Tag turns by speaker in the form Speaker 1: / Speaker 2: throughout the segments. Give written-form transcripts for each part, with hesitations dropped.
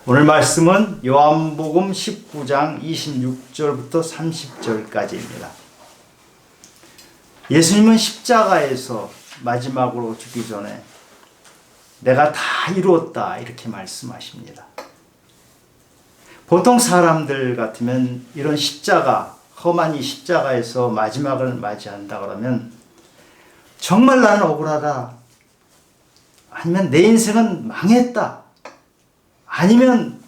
Speaker 1: 오늘 말씀은 요한복음 19장 26절부터 30절까지입니다. 예수님은 십자가에서 마지막으로 죽기 전에 내가 다 이루었다 이렇게 말씀하십니다. 보통 사람들 같으면 이런 십자가, 험한 이 십자가에서 마지막을 맞이한다 그러면 정말 나는 억울하다, 아니면 내 인생은 망했다, 아니면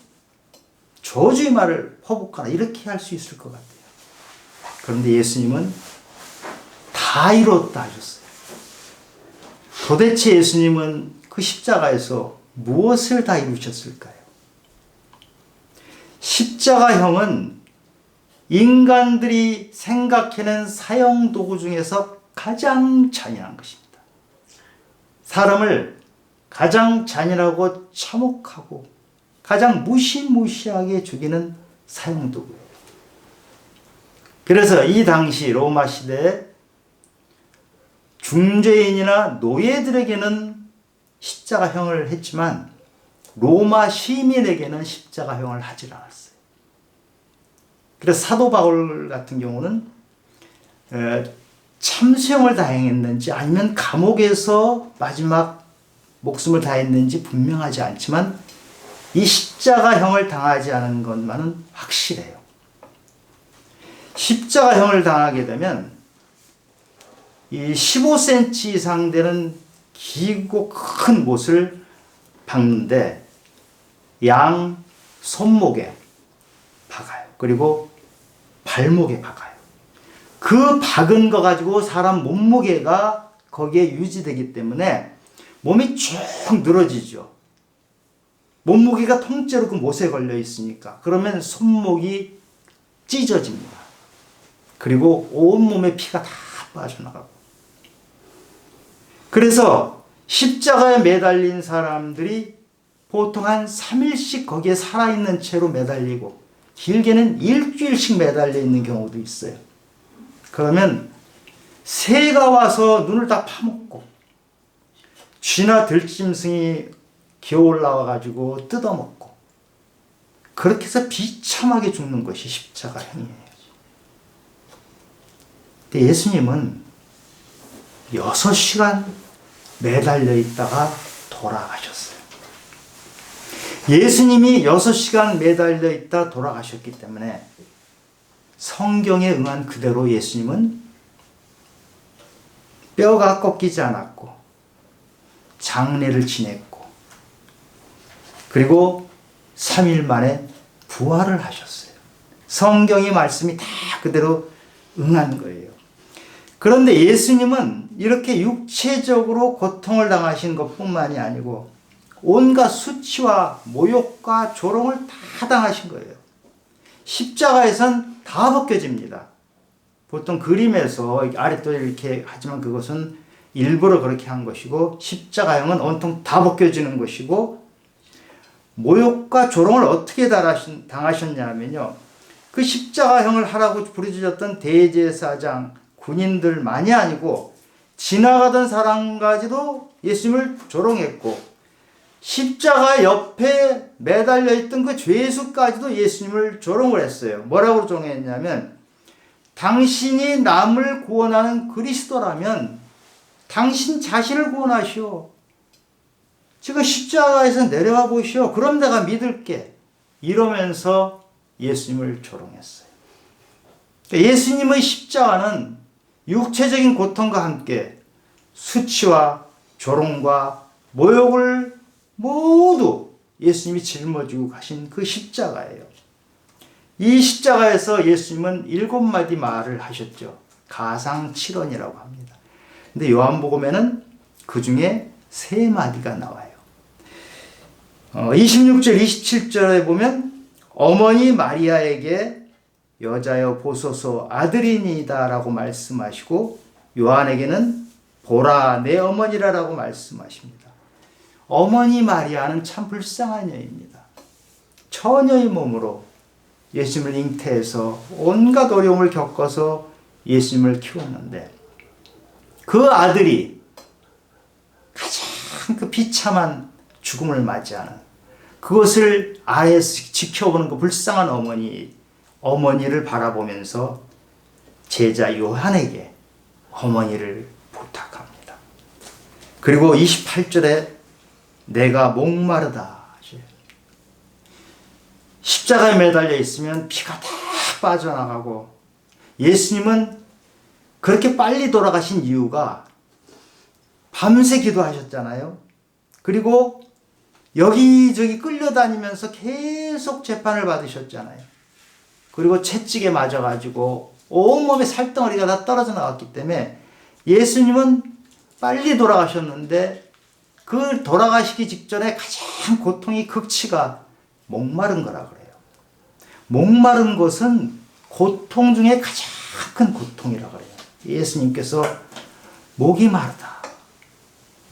Speaker 1: 저주의 말을 퍼붓거나 이렇게 할 수 있을 것 같아요. 그런데 예수님은 다 이뤘다 하셨어요. 도대체 예수님은 그 십자가에서 무엇을 다 이루셨을까요? 십자가형은 인간들이 생각해낸 사형도구 중에서 가장 잔인한 것입니다. 사람을 가장 잔인하고 참혹하고 가장 무시무시하게 죽이는 사형도구예요. 그래서 이 당시 로마 시대에 중죄인이나 노예들에게는 십자가형을 했지만 로마 시민에게는 십자가형을 하지 않았어요. 그래서 사도 바울 같은 경우는 참수형을 다행했는지 아니면 감옥에서 마지막 목숨을 다했는지 분명하지 않지만 이 십자가형을 당하지 않은 것만은 확실해요. 십자가형을 당하게 되면 이 15cm 이상 되는 길고 큰 못을 박는데 양 손목에 박아요. 그리고 발목에 박아요. 그 박은 거 가지고 사람 몸무게가 거기에 유지되기 때문에 몸이 쭉 늘어지죠. 몸무게가 통째로 그 못에 걸려 있으니까. 그러면 손목이 찢어집니다. 그리고 온몸에 피가 다 빠져나가고. 그래서 십자가에 매달린 사람들이 보통 한 3일씩 거기에 살아있는 채로 매달리고 길게는 일주일씩 매달려 있는 경우도 있어요. 그러면 새가 와서 눈을 다 파먹고 쥐나 들짐승이 기어 올라와 가지고 뜯어먹고 그렇게 해서 비참하게 죽는 것이 십자가형이에요. 근데 예수님은 6시간 매달려 있다가 돌아가셨어요. 예수님이 6시간 매달려 있다 돌아가셨기 때문에 성경에 응한 그대로 예수님은 뼈가 꺾이지 않았고 장례를 지냈고 그리고 3일 만에 부활을 하셨어요. 성경의 말씀이 다 그대로 응한 거예요. 그런데 예수님은 이렇게 육체적으로 고통을 당하신 것뿐만이 아니고 온갖 수치와 모욕과 조롱을 다 당하신 거예요. 십자가에선 다 벗겨집니다. 보통 그림에서 아랫도에 이렇게 하지만 그것은 일부러 그렇게 한 것이고 십자가형은 온통 다 벗겨지는 것이고 모욕과 조롱을 어떻게 당하셨냐면요. 그 십자가형을 하라고 부르짖었던 대제사장 군인들만이 아니고 지나가던 사람까지도 예수님을 조롱했고 십자가 옆에 매달려 있던 그 죄수까지도 예수님을 조롱을 했어요. 뭐라고 조롱했냐면 당신이 남을 구원하는 그리스도라면 당신 자신을 구원하시오. 지금 십자가에서 내려와 보시오. 그럼 내가 믿을게. 이러면서 예수님을 조롱했어요. 예수님의 십자가는 육체적인 고통과 함께 수치와 조롱과 모욕을 모두 예수님이 짊어지고 가신 그 십자가예요. 이 십자가에서 예수님은 7마디 말을 하셨죠. 가상칠언이라고 합니다. 근데 요한복음에는 그 중에 3마디가 나와요. 26절, 27절에 보면 어머니 마리아에게 여자여 보소서 아들이니이다 라고 말씀하시고 요한에게는 보라 내 어머니라라고 말씀하십니다. 어머니 마리아는 참 불쌍한 여인입니다. 처녀의 몸으로 예수님을 잉태해서 온갖 어려움을 겪어서 예수님을 키웠는데 그 아들이 가장 그 비참한 죽음을 맞이하는 그것을 아래에서 지켜보는 그 불쌍한 어머니를 바라보면서 제자 요한에게 어머니를 부탁합니다. 그리고 28절에 내가 목마르다. 십자가에 매달려 있으면 피가 다 빠져나가고, 예수님은 그렇게 빨리 돌아가신 이유가 밤새 기도하셨잖아요. 그리고 여기저기 끌려다니면서 계속 재판을 받으셨잖아요. 그리고 채찍에 맞아가지고 온몸에 살덩어리가 다 떨어져 나왔기 때문에 예수님은 빨리 돌아가셨는데, 그 돌아가시기 직전에 가장 고통이 극치가 목마른 거라 그래요. 목마른 것은 고통 중에 가장 큰 고통이라 그래요. 예수님께서 목이 마르다.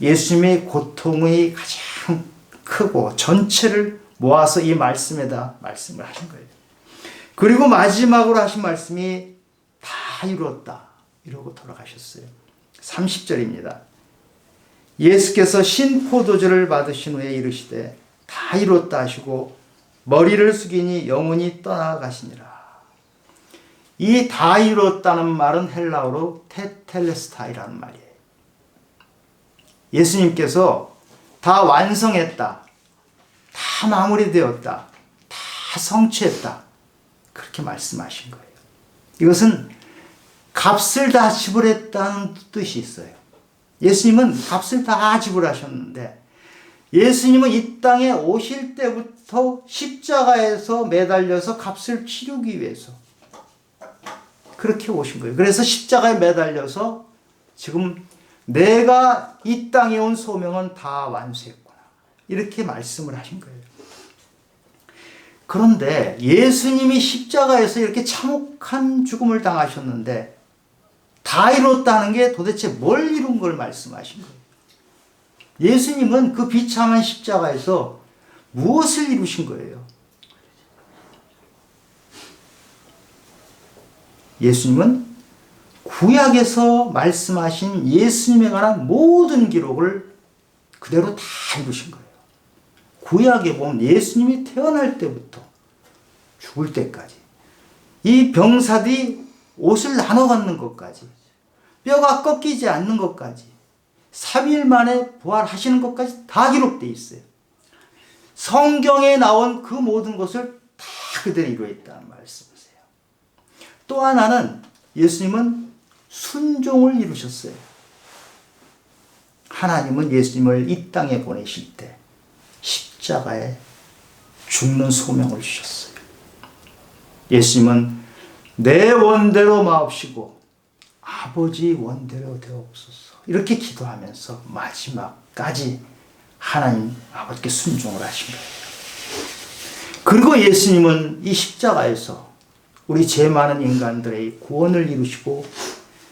Speaker 1: 예수님의 고통의 가장 크고 전체를 모아서 이 말씀에다 말씀을 하신 거예요. 그리고 마지막으로 하신 말씀이 다 이루었다. 이러고 돌아가셨어요. 30절입니다. 예수께서 신포도주를 받으신 후에 이르시되 다 이루었다 하시고 머리를 숙이니 영혼이 떠나가시니라. 이 다 이루었다는 말은 헬라어로 테텔레스타이라는 말이에요. 예수님께서 다 완성했다, 다 마무리되었다, 다 성취했다, 그렇게 말씀하신 거예요. 이것은 값을 다 지불했다는 뜻이 있어요. 예수님은 값을 다 지불하셨는데, 예수님은 이 땅에 오실 때부터 십자가에서 매달려서 값을 치르기 위해서 그렇게 오신 거예요. 그래서 십자가에 매달려서 지금 내가 이 땅에 온 소명은 다 완수했구나, 이렇게 말씀을 하신 거예요. 그런데 예수님이 십자가에서 이렇게 참혹한 죽음을 당하셨는데 다 이뤘다는 게 도대체 뭘 이룬 걸 말씀하신 거예요. 예수님은 그 비참한 십자가에서 무엇을 이루신 거예요? 예수님은 구약에서 말씀하신 예수님에 관한 모든 기록을 그대로 다 이루신 거예요. 구약에 보면 예수님이 태어날 때부터 죽을 때까지, 이 병사들이 옷을 나눠 갖는 것까지, 뼈가 꺾이지 않는 것까지, 3일 만에 부활하시는 것까지 다 기록되어 있어요. 성경에 나온 그 모든 것을 다 그대로 이루었다는 말씀이세요. 또 하나는 예수님은 순종을 이루셨어요. 하나님은 예수님을 이 땅에 보내실 때 십자가에 죽는 소명을 주셨어요. 예수님은 내 원대로 마옵시고 아버지 원대로 되옵소서, 이렇게 기도하면서 마지막까지 하나님 아버지께 순종을 하신 거예요. 그리고 예수님은 이 십자가에서 우리 죄 많은 인간들의 구원을 이루시고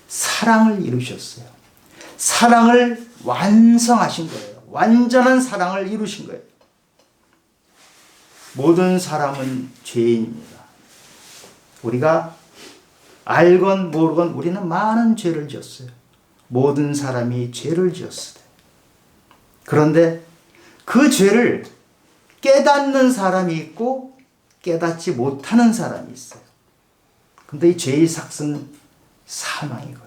Speaker 1: 사랑을 이루셨어요. 사랑을 완성하신 거예요. 완전한 사랑을 이루신 거예요. 모든 사람은 죄인입니다. 우리가 알건 모르건 우리는 많은 죄를 지었어요. 모든 사람이 죄를 지었어요. 그런데 그 죄를 깨닫는 사람이 있고 깨닫지 못하는 사람이 있어요. 근데 이 죄의 삭은 사망이거든요.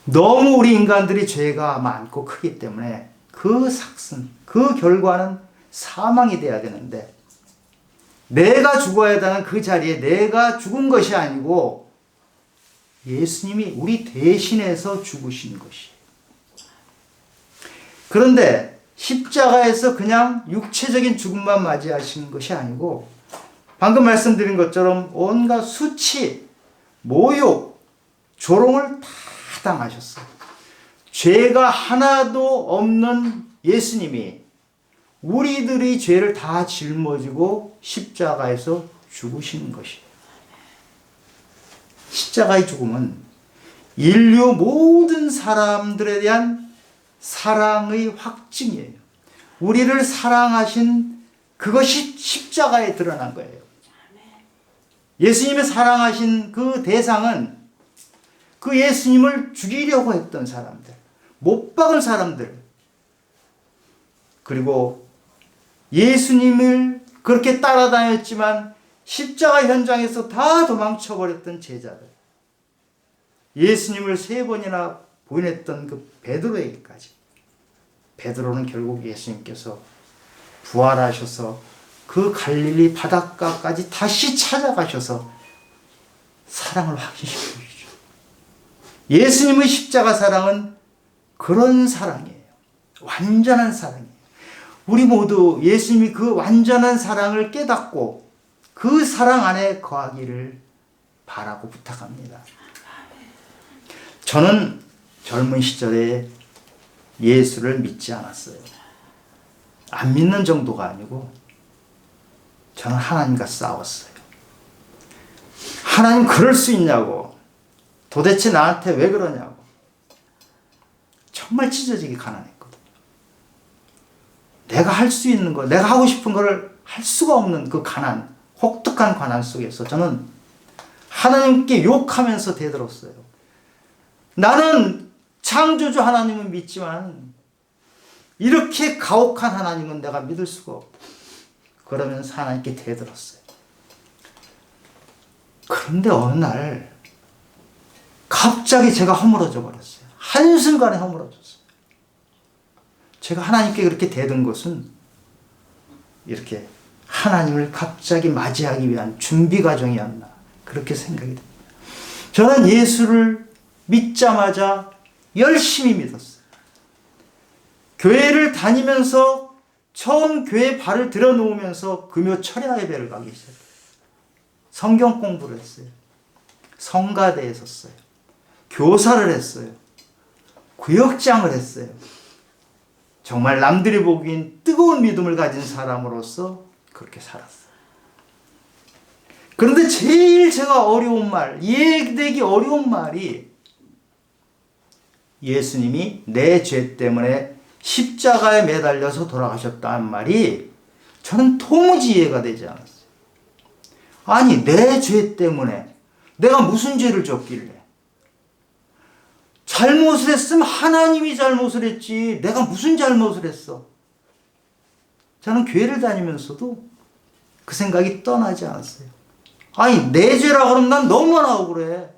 Speaker 1: 너무 우리 인간들이 죄가 많고 크기 때문에 그 삭은, 그 결과는 사망이 돼야 되는데, 내가 죽어야 되는 그 자리에 내가 죽은 것이 아니고 예수님이 우리 대신해서 죽으신 것이에요. 그런데 십자가에서 그냥 육체적인 죽음만 맞이하신 것이 아니고, 방금 말씀드린 것처럼 온갖 수치, 모욕, 조롱을 다 당하셨어요. 죄가 하나도 없는 예수님이 우리들의 죄를 다 짊어지고 십자가에서 죽으시는 것이에요. 십자가의 죽음은 인류 모든 사람들에 대한 사랑의 확증이에요. 우리를 사랑하신 그것이 십자가에 드러난 거예요. 예수님의 사랑하신 그 대상은 그 예수님을 죽이려고 했던 사람들, 못 박은 사람들, 그리고 예수님을 그렇게 따라다녔지만 십자가 현장에서 다 도망쳐버렸던 제자들, 예수님을 3번이나 부인했던 그 베드로에게까지, 베드로는 결국 예수님께서 부활하셔서 그 갈릴리 바닷가까지 다시 찾아가셔서 사랑을 확인시켜 주시죠. 예수님의 십자가 사랑은 그런 사랑이에요. 완전한 사랑이에요. 우리 모두 예수님이 그 완전한 사랑을 깨닫고 그 사랑 안에 거하기를 바라고 부탁합니다. 저는 젊은 시절에 예수를 믿지 않았어요. 안 믿는 정도가 아니고 저는 하나님과 싸웠어요. 하나님 그럴 수 있냐고, 도대체 나한테 왜 그러냐고, 정말 찢어지게 가난했거든요. 내가 할 수 있는 거, 내가 하고 싶은 거를 할 수가 없는 그 가난, 혹독한 가난 속에서 저는 하나님께 욕하면서 대들었어요. 나는 창조주 하나님을 믿지만 이렇게 가혹한 하나님은 내가 믿을 수가 없다. 그러면서 하나님께 대들었어요. 그런데 어느 날 갑자기 제가 허물어져 버렸어요. 한순간에 허물어졌어요. 제가 하나님께 그렇게 대든 것은 이렇게 하나님을 갑자기 맞이하기 위한 준비 과정이었나, 그렇게 생각이 됩니다. 저는 예수를 믿자마자 열심히 믿었어요. 교회를 다니면서 처음 교회에 발을 들여놓으면서 금요 철야 예배를 가기 시작했어요. 성경 공부를 했어요. 성가대에 섰어요. 교사를 했어요. 구역장을 했어요. 정말 남들이 보기엔 뜨거운 믿음을 가진 사람으로서 그렇게 살았어요. 그런데 제일 제가 어려운 말, 이해되기 어려운 말이 예수님이 내 죄 때문에 십자가에 매달려서 돌아가셨다는 말이 저는 도무지 이해가 되지 않았어요. 아니, 내 죄 때문에 내가 무슨 죄를 졌길래? 잘못을 했으면 하나님이 잘못을 했지 내가 무슨 잘못을 했어? 저는 교회를 다니면서도 그 생각이 떠나지 않았어요. 아니, 내 죄라 그러면 난 너무나 억울해.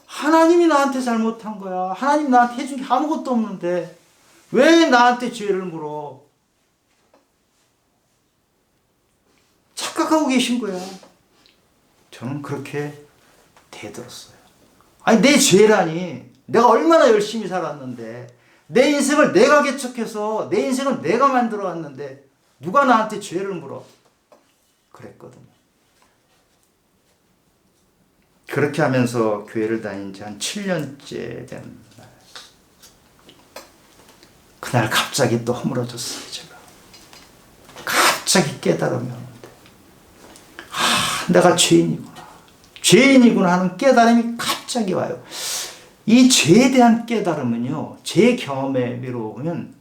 Speaker 1: 하나님이 나한테 잘못한 거야. 하나님 나한테 해준 게 아무것도 없는데 왜 나한테 죄를 물어? 착각하고 계신 거야. 저는 그렇게 대들었어요. 아니, 내 죄라니. 내가 얼마나 열심히 살았는데, 내 인생을 내가 개척해서 내 인생을 내가 만들어 왔는데 누가 나한테 죄를 물어? 그랬거든요. 그렇게 하면서 교회를 다닌 지 한 7년째 된 날, 그날 갑자기 또 허물어졌어요. 제가 갑자기 깨달음이 오는데, 내가 죄인이구나 하는 깨달음이 갑자기 와요. 이 죄에 대한 깨달음은요, 제 경험에 미루면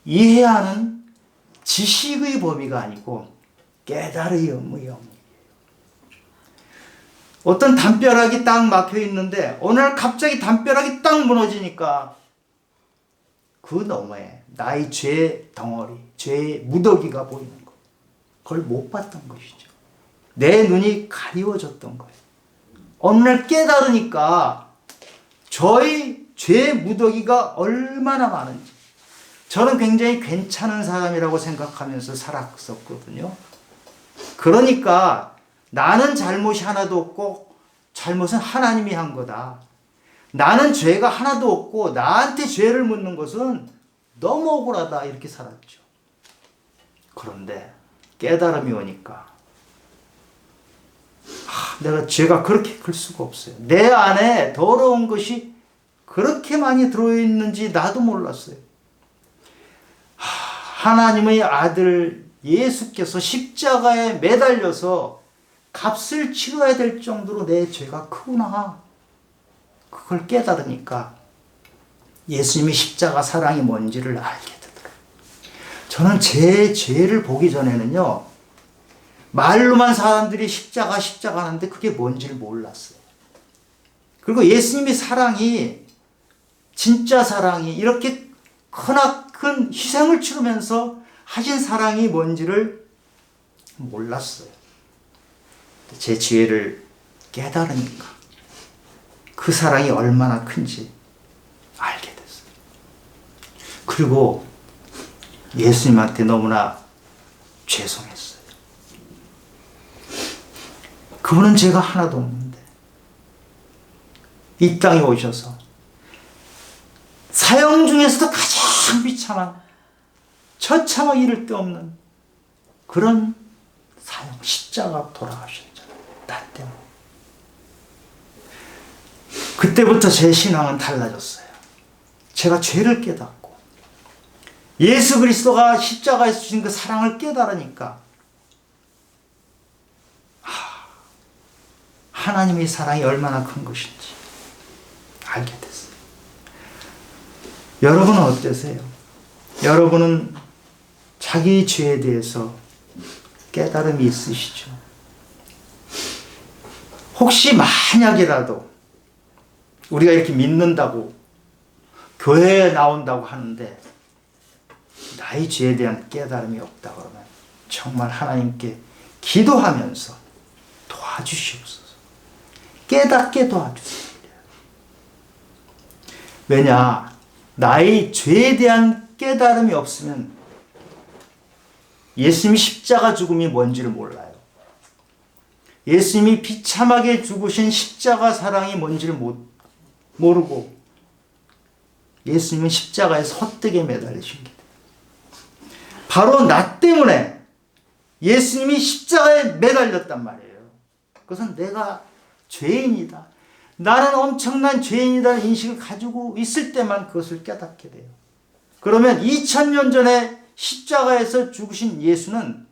Speaker 1: 이해하는 지식의 범위가 아니고 깨달음의 영역이에요. 어떤 담벼락이 딱 막혀 있는데 어느 날 갑자기 담벼락이 딱 무너지니까 그 너머에 나의 죄 덩어리, 죄의 무더기가 보이는 거, 그걸 못 봤던 것이죠. 내 눈이 가리워졌던 거예요. 어느 날 깨달으니까 저의 죄의 무더기가 얼마나 많은지. 저는 굉장히 괜찮은 사람이라고 생각하면서 살았었거든요. 그러니까 나는 잘못이 하나도 없고 잘못은 하나님이 한 거다. 나는 죄가 하나도 없고 나한테 죄를 묻는 것은 너무 억울하다, 이렇게 살았죠. 그런데 깨달음이 오니까 내가 죄가 그렇게 클 수가 없어요. 내 안에 더러운 것이 그렇게 많이 들어있는지 나도 몰랐어요. 하나님의 아들 예수께서 십자가에 매달려서 값을 치러야 될 정도로 내 죄가 크구나, 그걸 깨달으니까 예수님이 십자가 사랑이 뭔지를 알게 되더라고요. 저는 제 죄를 보기 전에는요, 말로만 사람들이 십자가 하는데 그게 뭔지를 몰랐어요. 그리고 예수님의 사랑이, 진짜 사랑이 이렇게 크나큰 희생을 치르면서 하신 사랑이 뭔지를 몰랐어요. 제 지혜를 깨달으니까 그 사랑이 얼마나 큰지 알게 됐어요. 그리고 예수님한테 너무나 죄송했어요. 그분은 죄가 하나도 없는데 이 땅에 오셔서 사형 중에서도 가장 비참한 처참하기 이를 데 없는 그런 사형, 십자가 돌아가셨잖아요. 나 때문에. 그때부터 제 신앙은 달라졌어요. 제가 죄를 깨닫고 예수 그리스도가 십자가에서 주신 그 사랑을 깨달으니까 하나님의 사랑이 얼마나 큰 것인지 알게 됐어요. 여러분은 어떠세요? 여러분은 자기 죄에 대해서 깨달음이 있으시죠? 혹시 만약이라도 우리가 이렇게 믿는다고 교회에 나온다고 하는데 나의 죄에 대한 깨달음이 없다 그러면 정말 하나님께 기도하면서 도와주시옵소서. 깨닫게 도와주세요. 왜냐? 나의 죄에 대한 깨달음이 없으면 예수님이 십자가 죽음이 뭔지를 몰라요. 예수님이 비참하게 죽으신 십자가 사랑이 뭔지를 모르고 예수님은 십자가에서 헛되게 매달리신 게 바로 나 때문에 예수님이 십자가에 매달렸단 말이에요. 그것은 내가 죄인이다. 나는 엄청난 죄인이라는 인식을 가지고 있을 때만 그것을 깨닫게 돼요. 그러면 2000년 전에 십자가에서 죽으신 예수는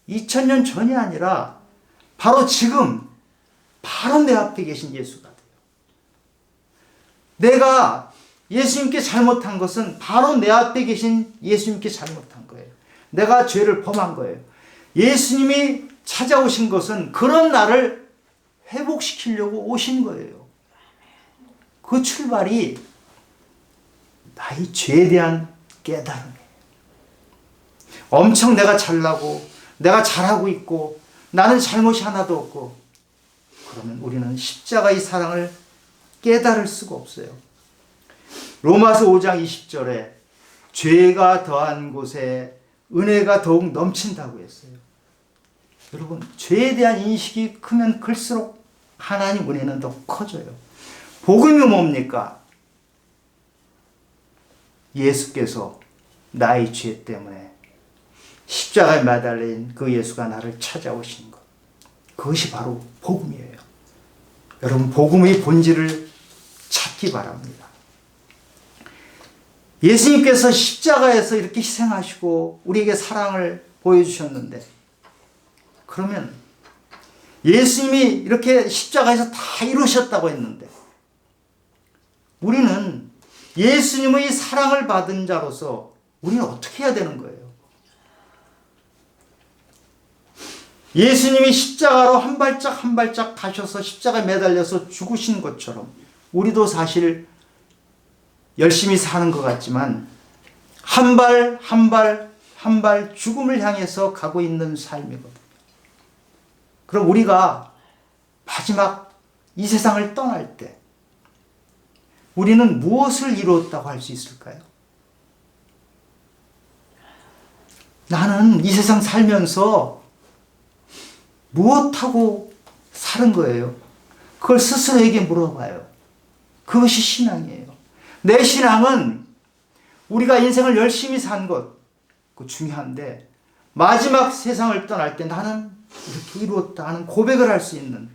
Speaker 1: 2000년 전이 아니라 바로 지금 바로 내 앞에 계신 예수가 돼요. 내가 예수님께 잘못한 것은 바로 내 앞에 계신 예수님께 잘못한 거예요. 내가 죄를 범한 거예요. 예수님이 찾아오신 것은 그런 나를 회복시키려고 오신 거예요. 그 출발이 나의 죄에 대한 깨달음이에요. 엄청 내가 잘나고 내가 잘하고 있고 나는 잘못이 하나도 없고 그러면 우리는 십자가의 사랑을 깨달을 수가 없어요. 로마서 5장 20절에 죄가 더한 곳에 은혜가 더욱 넘친다고 했어요. 여러분, 죄에 대한 인식이 크면 클수록 하나님 은혜는 더 커져요. 복음이 뭡니까? 예수께서 나의 죄 때문에 십자가에 매달린 그 예수가 나를 찾아오신 것. 그것이 바로 복음이에요. 여러분, 복음의 본질을 찾기 바랍니다. 예수님께서 십자가에서 이렇게 희생하시고 우리에게 사랑을 보여주셨는데 그러면 예수님이 이렇게 십자가에서 다 이루셨다고 했는데 우리는 예수님의 사랑을 받은 자로서 우리는 어떻게 해야 되는 거예요? 예수님이 십자가로 한 발짝 한 발짝 가셔서 십자가에 매달려서 죽으신 것처럼 우리도 사실 열심히 사는 것 같지만 한 발 한 발 한 발 죽음을 향해서 가고 있는 삶이거든요. 그럼 우리가 마지막 이 세상을 떠날 때 우리는 무엇을 이루었다고 할 수 있을까요? 나는 이 세상 살면서 무엇하고 사는 거예요? 그걸 스스로에게 물어봐요. 그것이 신앙이에요. 내 신앙은 우리가 인생을 열심히 산 것, 그 중요한데 마지막 세상을 떠날 때 나는 이렇게 이루었다 하는 고백을 할 수 있는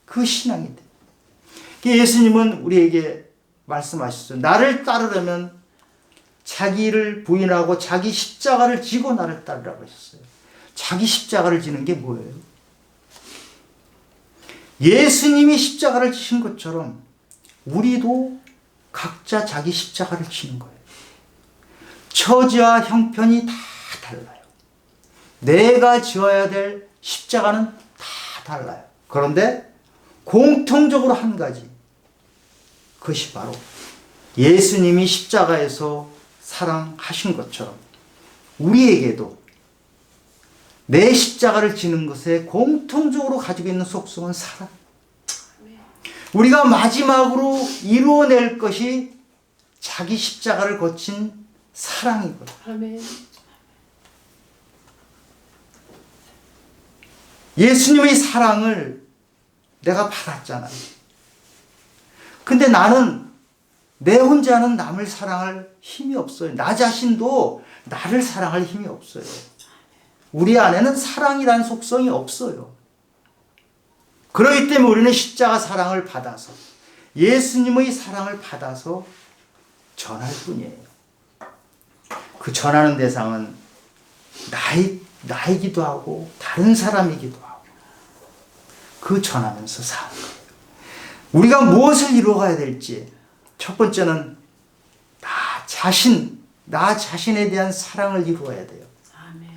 Speaker 1: 그 신앙이 돼. 예수님은 우리에게 말씀하셨어요. 나를 따르려면 자기를 부인하고 자기 십자가를 지고 나를 따르라고 하셨어요. 자기 십자가를 지는 게 뭐예요? 예수님이 십자가를 지신 것처럼 우리도 각자 자기 십자가를 지는 거예요. 처지와 형편이 다 달라요. 내가 지어야 될 십자가는 다 달라요. 그런데 공통적으로 한 가지, 그것이 바로 예수님이 십자가에서 사랑하신 것처럼 우리에게도 내 십자가를 지는 것에 공통적으로 가지고 있는 속성은 사랑. 우리가 마지막으로 이루어낼 것이 자기 십자가를 거친 사랑이거든.
Speaker 2: 아멘.
Speaker 1: 예수님의 사랑을 내가 받았잖아요. 근데 나는 내 혼자는 남을 사랑할 힘이 없어요. 나 자신도 나를 사랑할 힘이 없어요. 우리 안에는 사랑이라는 속성이 없어요. 그렇기 때문에 우리는 십자가 사랑을 받아서 예수님의 사랑을 받아서 전할 뿐이에요. 그 전하는 대상은 나이기도 하고 다른 사람이기도 하고 그 전하면서 사는 거예요. 우리가 무엇을 이루어가야 될지 첫 번째는 나 자신에 대한 사랑을 이루어야 돼요.
Speaker 2: 아멘.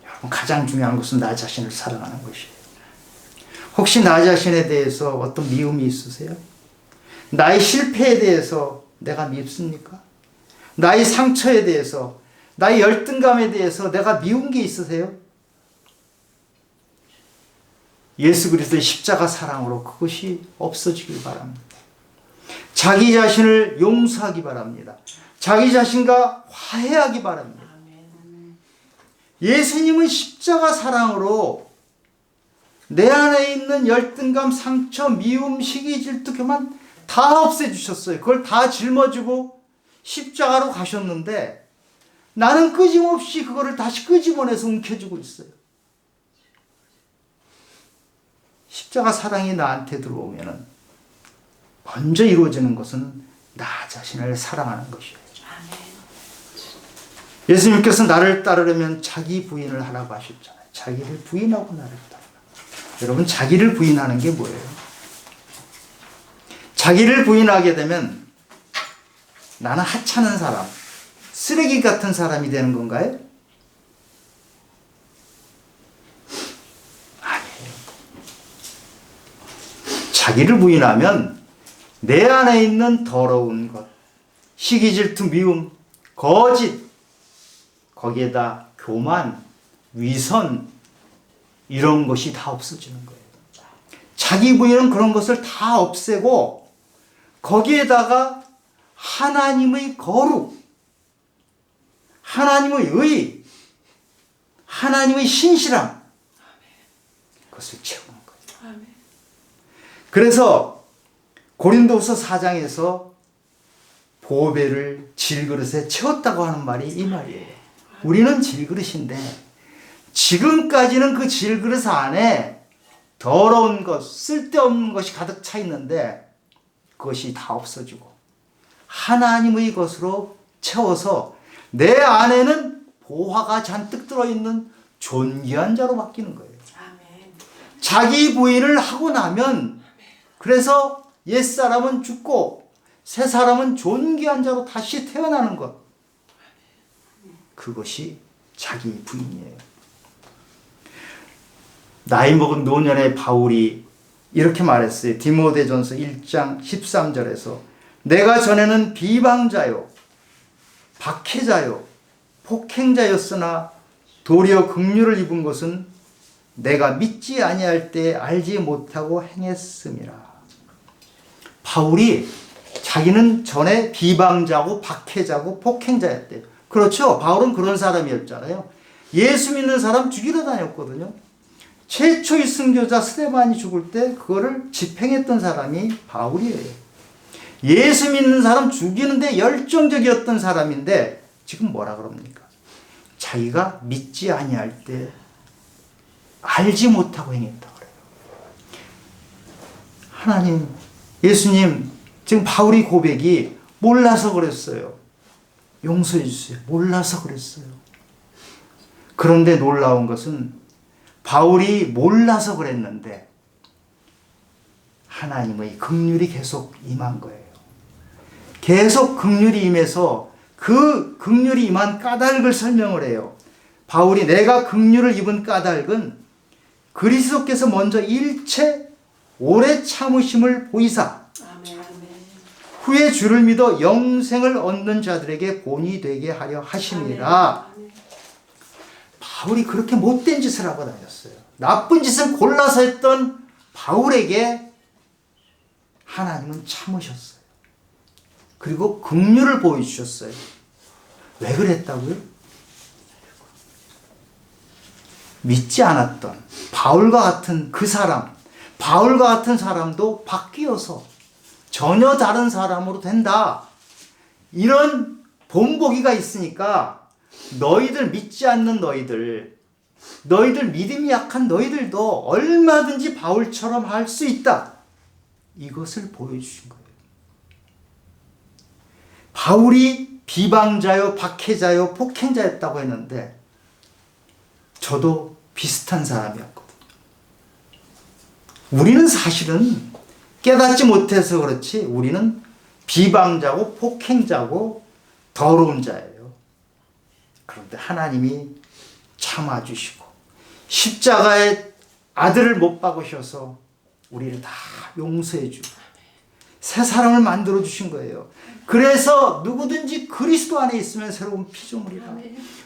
Speaker 1: 여러분 가장 중요한 것은 나 자신을 사랑하는 것이에요. 혹시 나 자신에 대해서 어떤 미움이 있으세요? 나의 실패에 대해서 내가 밉습니까? 나의 상처에 대해서, 나의 열등감에 대해서 내가 미운 게 있으세요? 예수 그리스도의 십자가 사랑으로 그것이 없어지길 바랍니다. 자기 자신을 용서하기 바랍니다. 자기 자신과 화해하기 바랍니다. 예수님은 십자가 사랑으로 내 안에 있는 열등감, 상처, 미움, 시기, 질투, 교만 다 없애주셨어요. 그걸 다 짊어지고 십자가로 가셨는데 나는 끊임없이 그거를 다시 끄집어내서 움켜쥐고 있어요. 십자가 사랑이 나한테 들어오면은 먼저 이루어지는 것은 나 자신을 사랑하는 것이에요. 예수님께서 나를 따르려면 자기 부인을 하라고 하셨잖아요. 자기를 부인하고 나를 따르라. 여러분 자기를 부인하는 게 뭐예요? 자기를 부인하게 되면 나는 하찮은 사람, 쓰레기 같은 사람이 되는 건가요? 아니에요. 자기를 부인하면 내 안에 있는 더러운 것, 시기, 질투, 미움, 거짓, 거기에다 교만, 위선 이런 것이 다 없어지는 거예요. 자기 부인은 그런 것을 다 없애고 거기에다가 하나님의 거룩, 하나님의 의, 하나님의 신실함 그것을 채우는 거예요. 그래서 고린도후서 4장에서 보배를 질그릇에 채웠다고 하는 말이 이 말이에요. 우리는 질그릇인데 지금까지는 그 질그릇 안에 더러운 것, 쓸데없는 것이 가득 차 있는데 그것이 다 없어지고 하나님의 것으로 채워서 내 안에는 보화가 잔뜩 들어있는 존귀한 자로 바뀌는 거예요. 자기 부인을 하고 나면 그래서 옛사람은 죽고 새 사람은 존귀한 자로 다시 태어나는 것, 그것이 자기 부인이에요. 나이 먹은 노년의 바울이 이렇게 말했어요. 디모데전서 1장 13절에서 내가 전에는 비방자요 박해자요 폭행자였으나 도리어 긍휼을 입은 것은 내가 믿지 아니할 때 알지 못하고 행했음이라. 바울이 자기는 전에 비방자고 박해자고 폭행자였대요. 그렇죠. 바울은 그런 사람이었잖아요. 예수 믿는 사람 죽이러 다녔거든요. 최초의 순교자 스데반이 죽을 때 그거를 집행했던 사람이 바울이에요. 예수 믿는 사람 죽이는데 열정적이었던 사람인데 지금 뭐라 그럽니까? 자기가 믿지 아니할 때 알지 못하고 행했다 그래요. 하나님, 예수님, 지금 바울의 고백이 몰라서 그랬어요. 용서해 주세요. 몰라서 그랬어요. 그런데 놀라운 것은 바울이 몰라서 그랬는데 하나님의 긍휼이 계속 임한 거예요. 계속 긍휼이 임해서 그 긍휼이 임한 까닭을 설명을 해요. 바울이 내가 긍휼을 입은 까닭은 그리스도께서 먼저 일체 오래 참으심을 보이사 후에 주를 믿어 영생을 얻는 자들에게 본이 되게 하려 하심이라. 바울이 그렇게 못된 짓을 하고 다녔어요. 나쁜 짓을 골라서 했던 바울에게 하나님은 참으셨어요. 그리고 긍휼을 보여주셨어요. 왜 그랬다고요? 믿지 않았던 바울과 같은 그 사람, 바울과 같은 사람도 바뀌어서 전혀 다른 사람으로 된다. 이런 본보기가 있으니까 너희들 믿지 않는 너희들 믿음이 약한 너희들도 얼마든지 바울처럼 할 수 있다. 이것을 보여주신 거예요. 바울이 비방자요, 박해자요, 폭행자였다고 했는데 저도 비슷한 사람이었거든요. 우리는 사실은 깨닫지 못해서 그렇지 우리는 비방자고 폭행자고 더러운 자예요. 그런데 하나님이 참아주시고 십자가에 아들을 못 박으셔서 우리를 다 용서해주고 새 사람을 만들어주신 거예요. 그래서 누구든지 그리스도 안에 있으면 새로운 피조물이라.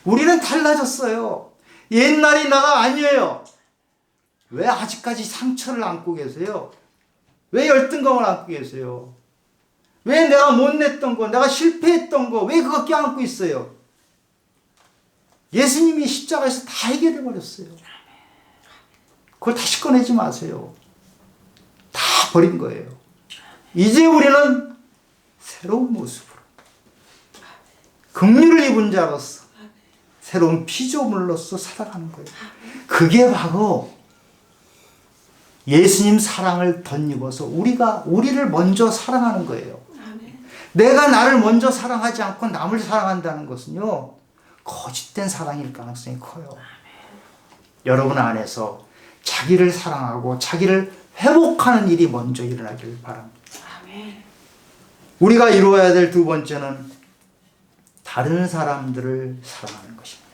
Speaker 1: 우리는 달라졌어요. 옛날이 나가 아니에요. 왜 아직까지 상처를 안고 계세요? 왜 열등감을 안고 계세요? 왜 내가 못 냈던 거, 내가 실패했던 거, 왜 그거 껴안고 있어요? 예수님이 십자가에서 다 해결해 버렸어요. 그걸 다시 꺼내지 마세요. 다 버린 거예요. 이제 우리는 새로운 모습으로 긍휼을 입은 자로서 새로운 피조물로서 살아가는 거예요. 그게 바로 예수님 사랑을 덧입어서 우리를 먼저 사랑하는 거예요. 내가 나를 먼저 사랑하지 않고 남을 사랑한다는 것은요, 거짓된 사랑일 가능성이 커요. 여러분 안에서 자기를 사랑하고 자기를 회복하는 일이 먼저 일어나길 바랍니다. 우리가 이루어야 될 두 번째는 다른 사람들을 사랑하는 것입니다.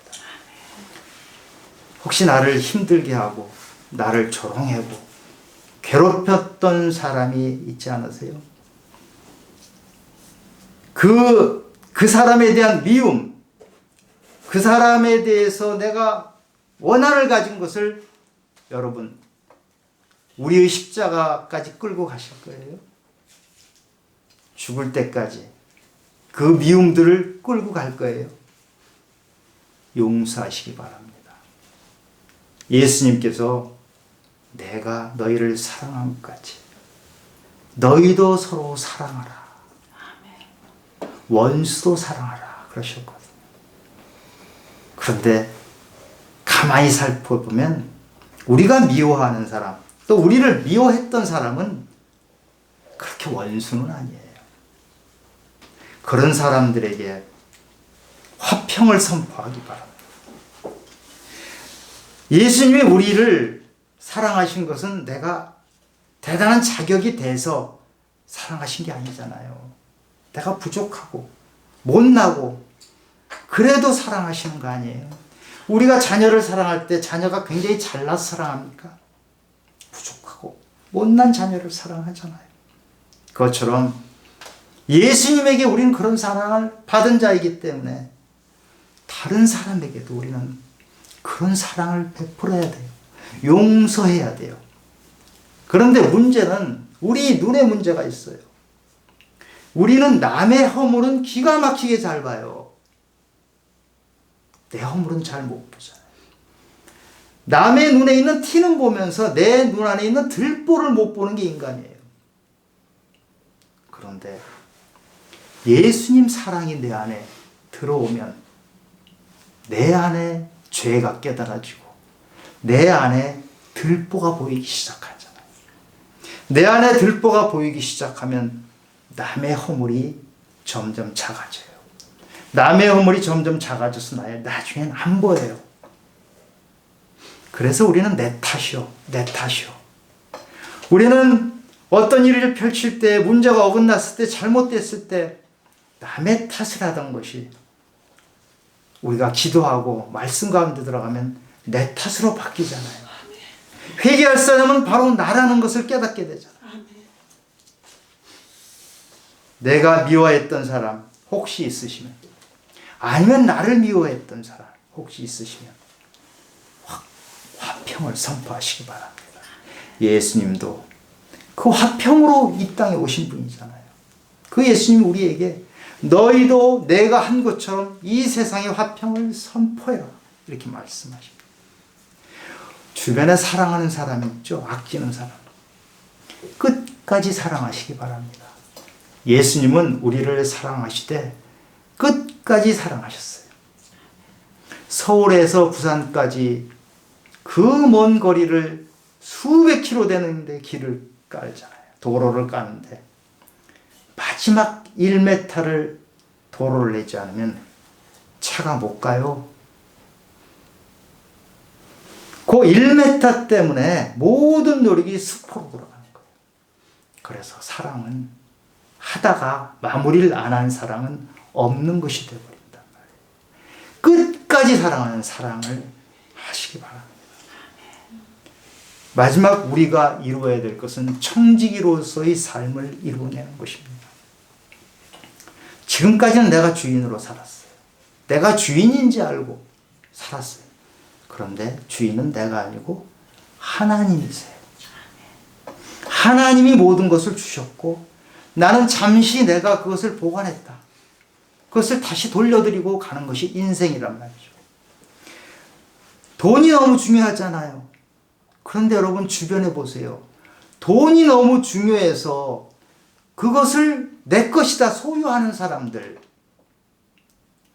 Speaker 1: 혹시 나를 힘들게 하고 나를 조롱하고 괴롭혔던 사람이 있지 않으세요? 그 사람에 대한 미움, 그 사람에 대해서 내가 원한을 가진 것을 여러분 우리의 십자가까지 끌고 가실 거예요. 죽을 때까지 그 미움들을 끌고 갈 거예요. 용서하시기 바랍니다. 예수님께서 내가 너희를 사랑한 것까지 너희도 서로 사랑하라. 원수도 사랑하라 그러셨거든요. 그런데 가만히 살펴보면 우리가 미워하는 사람, 또 우리를 미워했던 사람은 그렇게 원수는 아니에요. 그런 사람들에게 화평을 선포하기 바랍니다. 예수님이 우리를 사랑하신 것은 내가 대단한 자격이 돼서 사랑하신 게 아니잖아요. 내가 부족하고 못나고 그래도 사랑하시는 거 아니에요. 우리가 자녀를 사랑할 때 자녀가 굉장히 잘나서 사랑합니까? 부족하고 못난 자녀를 사랑하잖아요. 그것처럼 예수님에게 우리는 그런 사랑을 받은 자이기 때문에 다른 사람에게도 우리는 그런 사랑을 베풀어야 돼요. 용서해야 돼요. 그런데 문제는 우리 눈에 문제가 있어요. 우리는 남의 허물은 기가 막히게 잘 봐요. 내 허물은 잘 못 보잖아요. 남의 눈에 있는 티는 보면서 내 눈 안에 있는 들보를 못 보는 게 인간이에요. 그런데 예수님 사랑이 내 안에 들어오면 내 안에 죄가 깨달아지고 내 안에 들보가 보이기 시작하잖아요. 내 안에 들보가 보이기 시작하면 남의 허물이 점점 작아져요. 남의 허물이 점점 작아져서 나중엔 안 보여요. 그래서 우리는 내 탓이요. 우리는 어떤 일을 펼칠 때, 문제가 어긋났을 때, 잘못됐을 때 남의 탓을 하던 것이 우리가 기도하고 말씀 가운데 들어가면 내 탓으로 바뀌잖아요. 회개할 사람은 바로 나라는 것을 깨닫게 되잖아요. 내가 미워했던 사람 혹시 있으시면, 아니면 나를 미워했던 사람 혹시 있으시면 화평을 선포하시기 바랍니다. 예수님도 그 화평으로 이 땅에 오신 분이잖아요. 그 예수님이 우리에게 너희도 내가 한 것처럼 이 세상의 화평을 선포해라, 이렇게 말씀하십니다. 주변에 사랑하는 사람이 있죠. 아끼는 사람. 끝까지 사랑하시기 바랍니다. 예수님은 우리를 사랑하시되 끝까지 사랑하셨어요. 서울에서 부산까지 그 먼 거리를 수백 킬로 되는데 길을 깔잖아요. 도로를 까는데 마지막 1m를 도로를 내지 않으면 차가 못 가요. 그 1m 때문에 모든 노력이 수포로 돌아가는 거예요. 그래서 사랑은 하다가 마무리를 안 한 사랑은 없는 것이 되어버린단 말이에요. 끝까지 사랑하는 사랑을 하시기 바랍니다. 마지막 우리가 이루어야 될 것은 청지기로서의 삶을 이루어내는 것입니다. 지금까지는 내가 주인으로 살았어요. 내가 주인인지 알고 살았어요. 그런데 주인은 내가 아니고 하나님이세요. 하나님이 모든 것을 주셨고 나는 잠시 내가 그것을 보관했다. 그것을 다시 돌려드리고 가는 것이 인생이란 말이죠. 돈이 너무 중요하잖아요. 그런데 여러분 주변에 보세요. 돈이 너무 중요해서 그것을 내 것이다 소유하는 사람들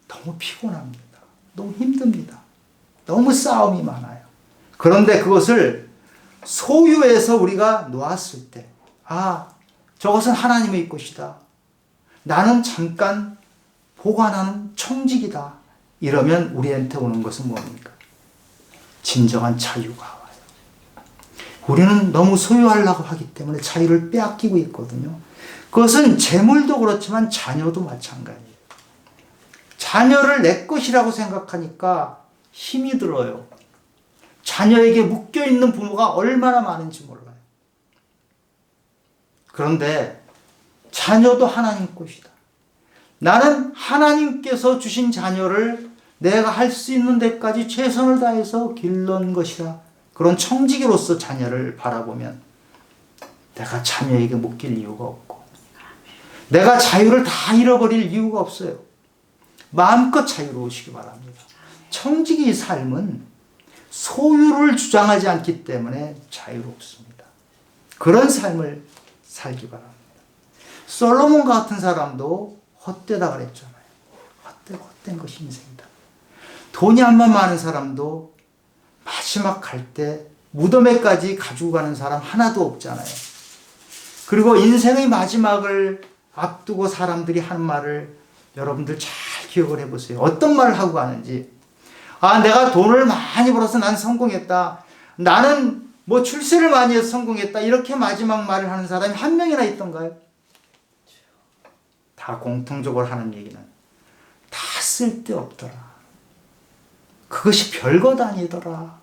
Speaker 1: 너무 피곤합니다. 너무 힘듭니다. 너무 싸움이 많아요. 그런데 그것을 소유해서 우리가 놓았을 때, 저것은 하나님의 것이다. 나는 잠깐 보관하는 청직이다. 이러면 우리한테 오는 것은 뭡니까? 진정한 자유가 와요. 우리는 너무 소유하려고 하기 때문에 자유를 빼앗기고 있거든요. 그것은 재물도 그렇지만 자녀도 마찬가지예요. 자녀를 내 것이라고 생각하니까 힘이 들어요. 자녀에게 묶여있는 부모가 얼마나 많은지 몰라요. 그런데 자녀도 하나님 것이다. 나는 하나님께서 주신 자녀를 내가 할 수 있는 데까지 최선을 다해서 길러온 것이다. 그런 청지기로서 자녀를 바라보면 내가 자녀에게 묶일 이유가 없고 내가 자유를 다 잃어버릴 이유가 없어요. 마음껏 자유로우시기 바랍니다. 청지기의 삶은 소유를 주장하지 않기 때문에 자유롭습니다. 그런 삶을 살기 바랍니다. 솔로몬 같은 사람도 헛되다 그랬잖아요. 헛된 것이 인생이다. 돈이 한번 많은 사람도 마지막 갈 때 무덤에까지 가지고 가는 사람 하나도 없잖아요. 그리고 인생의 마지막을 앞두고 사람들이 하는 말을 여러분들 잘 기억을 해보세요. 어떤 말을 하고 가는지. 내가 돈을 많이 벌어서 난 성공했다. 나는 출세를 많이 해서 성공했다. 이렇게 마지막 말을 하는 사람이 한 명이나 있던가요? 다 공통적으로 하는 얘기는 다 쓸데없더라. 그것이 별것 아니더라.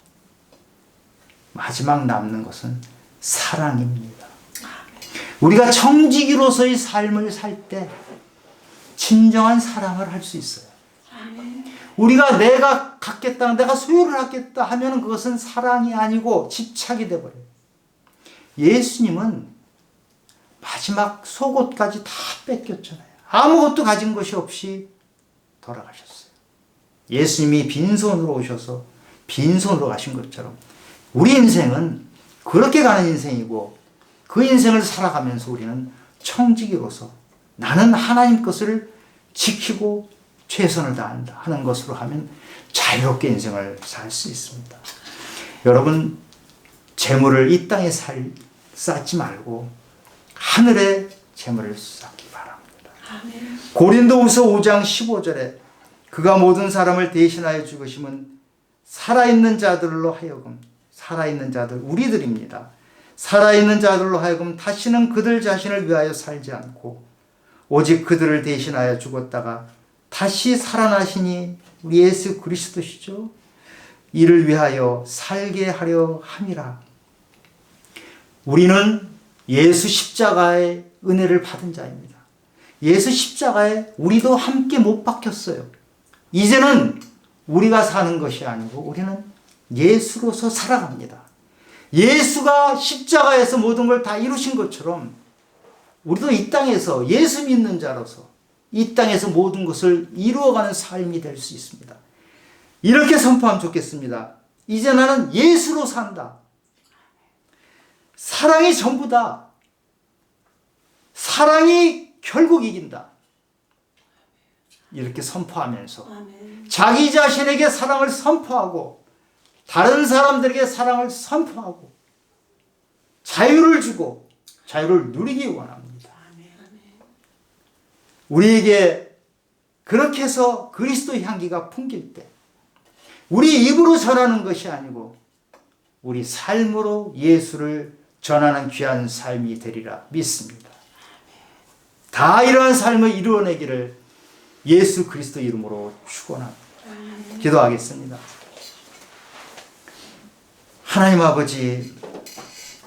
Speaker 1: 마지막 남는 것은 사랑입니다. 우리가 청지기로서의 삶을 살 때 진정한 사랑을 할 수 있어요. 우리가 내가 갖겠다, 내가 소유를 갖겠다 하면 그것은 사랑이 아니고 집착이 되어버려요. 예수님은 마지막 속옷까지 다 뺏겼잖아요. 아무것도 가진 것이 없이 돌아가셨어요. 예수님이 빈손으로 오셔서 빈손으로 가신 것처럼 우리 인생은 그렇게 가는 인생이고 그 인생을 살아가면서 우리는 청지기로서 나는 하나님 것을 지키고 최선을 다한다 하는 것으로 하면 자유롭게 인생을 살 수 있습니다. 여러분, 재물을 이 땅에 쌓지 말고 하늘에 재물을 쌓기 바랍니다. 고린도후서 5장 15절에 그가 모든 사람을 대신하여 죽으심은 살아있는 자들로 하여금, 살아있는 자들 우리들입니다. 살아있는 자들로 하여금 다시는 그들 자신을 위하여 살지 않고 오직 그들을 대신하여 죽었다가 다시 살아나시니 우리 예수 그리스도시죠. 이를 위하여 살게 하려 함이라. 우리는 예수 십자가의 은혜를 받은 자입니다. 예수 십자가에 우리도 함께 못 박혔어요. 이제는 우리가 사는 것이 아니고 우리는 예수로서 살아갑니다. 예수가 십자가에서 모든 걸 다 이루신 것처럼 우리도 이 땅에서 예수 믿는 자로서 이 땅에서 모든 것을 이루어가는 삶이 될 수 있습니다. 이렇게 선포하면 좋겠습니다. 이제 나는 예수로 산다. 사랑이 전부다. 사랑이 결국 이긴다. 이렇게 선포하면서 자기 자신에게 사랑을 선포하고 다른 사람들에게 사랑을 선포하고 자유를 주고 자유를 누리기 원합니다. 우리에게 그렇게 해서 그리스도의 향기가 풍길 때 우리 입으로 전하는 것이 아니고 우리 삶으로 예수를 전하는 귀한 삶이 되리라 믿습니다. 다 이러한 삶을 이루어내기를 예수 그리스도 이름으로 축원합니다. 기도하겠습니다. 하나님 아버지,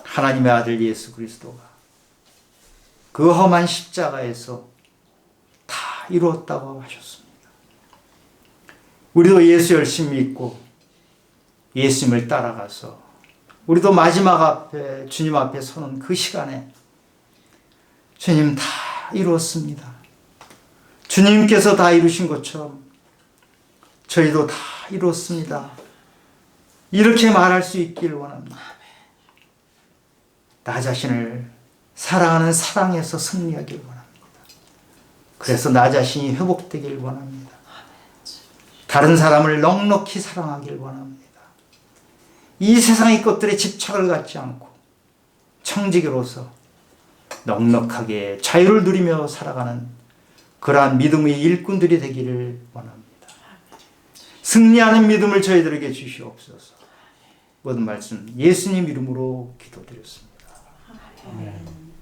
Speaker 1: 하나님의 아들 예수 그리스도가 그 험한 십자가에서 다 이루었다고 하셨습니다. 우리도 예수 열심히 믿고 예수님을 따라가서 우리도 마지막 앞에 주님 앞에 서는 그 시간에 주님 다 이루었습니다. 주님께서 다 이루신 것처럼 저희도 다 이루었습니다. 이렇게 말할 수 있기를 원합니다. 나 자신을 사랑하는 사랑에서 승리하길 원합니다. 그래서 나 자신이 회복되길 원합니다. 다른 사람을 넉넉히 사랑하길 원합니다. 이 세상의 것들에 집착을 갖지 않고 청지기로서 넉넉하게 자유를 누리며 살아가는 그러한 믿음의 일꾼들이 되기를 원합니다. 승리하는 믿음을 저희들에게 주시옵소서. 모든 말씀 예수님 이름으로 기도드렸습니다. 아멘.